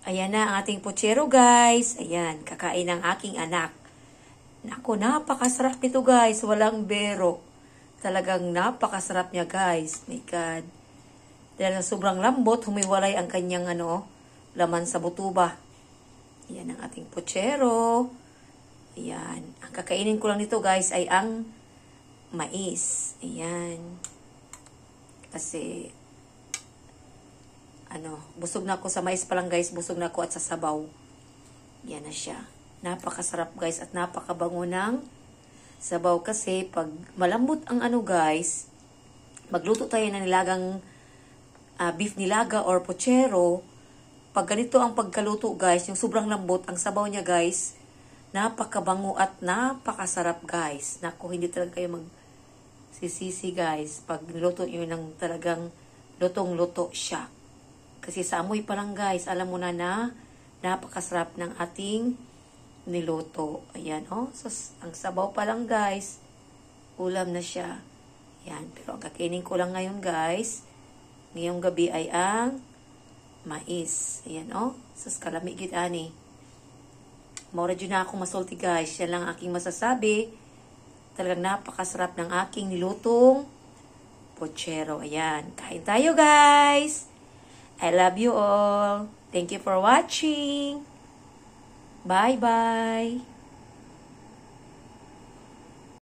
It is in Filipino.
Ayan na ang ating puchero, guys. Ayan, kakain ng aking anak. Naku, napakasarap nito, guys. Walang bero. Talagang napakasarap niya, guys. My God. Dahil sa sobrang lambot, humiwalay ang kanyang laman sa butuba. Ayan ang ating puchero. Ayan. Ang kakainin ko lang nito, guys, ay ang mais. Ayan. Kasi busog na ako sa mais pa lang, guys. Busog na ako at sa sabaw. Yan na siya. Napakasarap, guys, at napakabango ng sabaw. Kasi pag malambot ang guys, magluto tayo ng nilagang beef nilaga or pochero. Pag ganito ang pagkaluto, guys, yung sobrang lambot, ang sabaw niya, guys, napakabango at napakasarap, guys. Naku, hindi talaga kayo magsisisi, guys. Pag niluto yun ng talagang lutong-luto siya. Kasi sa amoy pa lang, guys, alam mo na napakasarap ng ating niluto. Ayan, oh. So, ang sabaw pa lang, guys, ulam na siya. Ayan. Pero ang kakainin ko lang ngayon, guys, ngayong gabi ay ang mais. Ayan, oh. So, kalamig yun, ani. Maura dyan na ako masulti, guys. Yan lang aking masasabi. Talagang napakasarap ng aking nilutong pochero. Ayan. Kain tayo, guys. I love you all. Thank you for watching. Bye-bye.